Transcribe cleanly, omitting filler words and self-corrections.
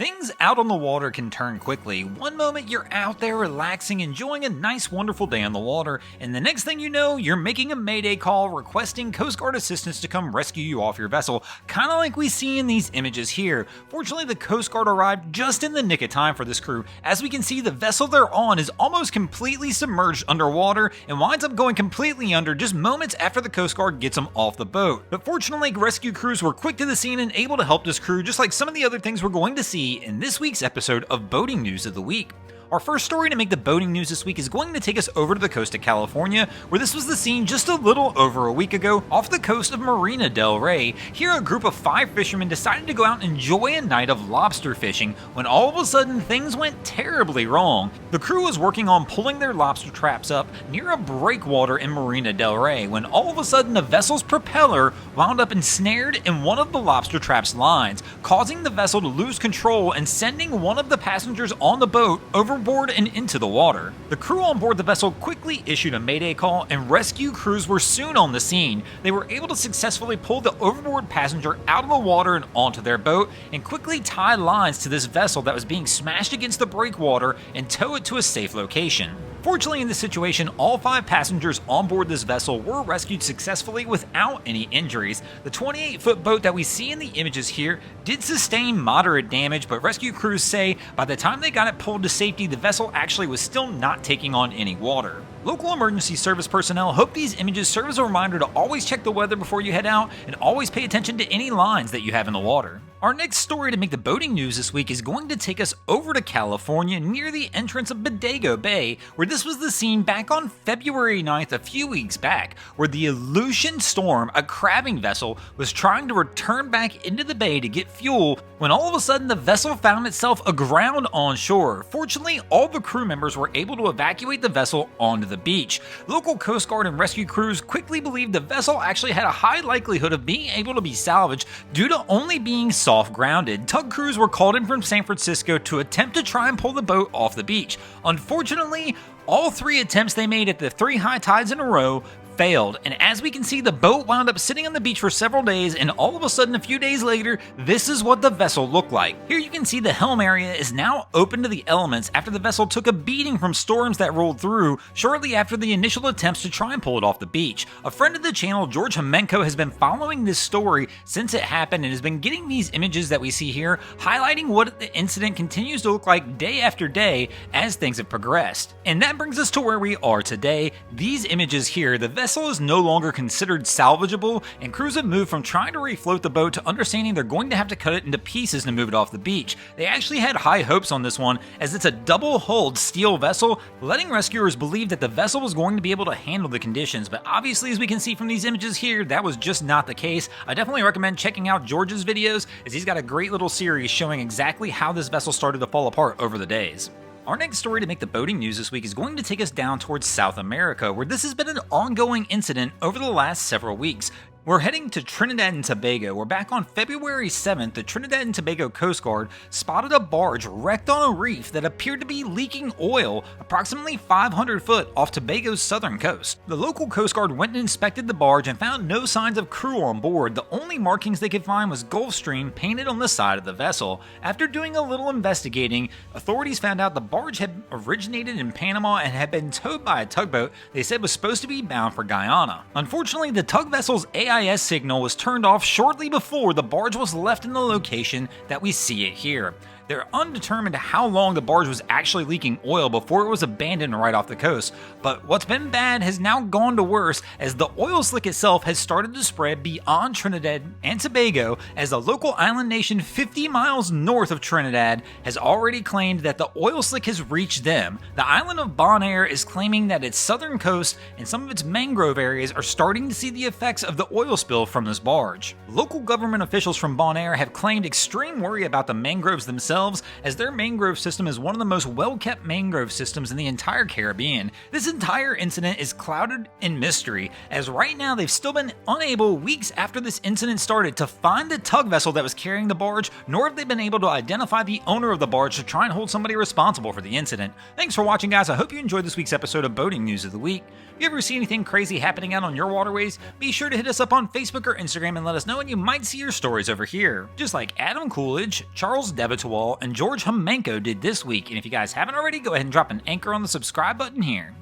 Things out on the water can turn quickly. One moment you're out there relaxing, enjoying a nice, wonderful day on the water, and the next thing you know, you're making a mayday call requesting Coast Guard assistance to come rescue you off your vessel, kinda like we see in these images here. Fortunately, the Coast Guard arrived just in the nick of time for this crew. As we can see, the vessel they're on is almost completely submerged underwater and winds up going completely under just moments after the Coast Guard gets them off the boat. But fortunately, rescue crews were quick to the scene and able to help this crew, just like some of the other things we're going to see in this week's episode of Boating News of the Week. Our first story to make the boating news this week is going to take us over to the coast of California, where this was the scene just a little over a week ago off the coast of Marina del Rey. Here, a group of 5 fishermen decided to go out and enjoy a night of lobster fishing when all of a sudden things went terribly wrong. The crew was working on pulling their lobster traps up near a breakwater in Marina del Rey when all of a sudden the vessel's propeller wound up ensnared in one of the lobster trap's lines, causing the vessel to lose control and sending one of the passengers on the boat overboard and into the water. The crew on board the vessel quickly issued a mayday call and rescue crews were soon on the scene. They were able to successfully pull the overboard passenger out of the water and onto their boat and quickly tie lines to this vessel that was being smashed against the breakwater and tow it to a safe location. Fortunately, in this situation, all 5 passengers on board this vessel were rescued successfully without any injuries. The 28-foot boat that we see in the images here did sustain moderate damage, but rescue crews say by the time they got it pulled to safety, the vessel actually was still not taking on any water. Local emergency service personnel hope these images serve as a reminder to always check the weather before you head out and always pay attention to any lines that you have in the water. Our next story to make the boating news this week is going to take us over to California near the entrance of Bodego Bay, where this was the scene back on February 9th a few weeks back, where the Aleutian Storm, a crabbing vessel, was trying to return back into the bay to get fuel when all of a sudden the vessel found itself aground on shore. Fortunately, all the crew members were able to evacuate the vessel onto the beach. Local Coast Guard and rescue crews quickly believed the vessel actually had a high likelihood of being able to be salvaged due to only being soft grounded. Tug crews were called in from San Francisco to attempt to try and pull the boat off the beach. Unfortunately, all 3 attempts they made at the 3 high tides in a row failed, and as we can see, the boat wound up sitting on the beach for several days, and all of a sudden a few days later, this is what the vessel looked like. Here you can see the helm area is now open to the elements after the vessel took a beating from storms that rolled through shortly after the initial attempts to try and pull it off the beach. A friend of the channel, George Homenko, has been following this story since it happened and has been getting these images that we see here, highlighting what the incident continues to look like day after day as things have progressed. And that brings us to where we are today. These images here, the vessel is no longer considered salvageable, and crews have moved from trying to refloat the boat to understanding they're going to have to cut it into pieces to move it off the beach. They actually had high hopes on this one, as it's a double-hulled steel vessel, letting rescuers believe that the vessel was going to be able to handle the conditions, but obviously, as we can see from these images here, that was just not the case. I definitely recommend checking out George's videos, as he's got a great little series showing exactly how this vessel started to fall apart over the days. Our next story to make the boating news this week is going to take us down towards South America, where this has been an ongoing incident over the last several weeks. We're heading to Trinidad and Tobago, where back on February 7th, the Trinidad and Tobago Coast Guard spotted a barge wrecked on a reef that appeared to be leaking oil approximately 500 foot off Tobago's southern coast. The local Coast Guard went and inspected the barge and found no signs of crew on board. The only markings they could find was Gulfstream painted on the side of the vessel. After doing a little investigating, authorities found out the barge had originated in Panama and had been towed by a tugboat they said was supposed to be bound for Guyana. Unfortunately, the tug vessel's AIS signal was turned off shortly before the barge was left in the location that we see it here. They're undetermined how long the barge was actually leaking oil before it was abandoned right off the coast, but what's been bad has now gone to worse, as the oil slick itself has started to spread beyond Trinidad and Tobago, as the local island nation 50 miles north of Trinidad has already claimed that the oil slick has reached them. The island of Bonaire is claiming that its southern coast and some of its mangrove areas are starting to see the effects of the oil spill from this barge. Local government officials from Bonaire have claimed extreme worry about the mangroves themselves, as their mangrove system is one of the most well-kept mangrove systems in the entire Caribbean. This entire incident is clouded in mystery, as right now they've still been unable, weeks after this incident started, to find the tug vessel that was carrying the barge, nor have they been able to identify the owner of the barge to try and hold somebody responsible for the incident. Thanks for watching, guys. I hope you enjoyed this week's episode of Boating News of the Week. If you ever see anything crazy happening out on your waterways, be sure to hit us up on Facebook or Instagram and let us know, and you might see your stories over here. Just like Adam Coolidge, Charles Devitwal, Wall and George Homenko did this week. And if you guys haven't already, go ahead and drop an anchor on the subscribe button here.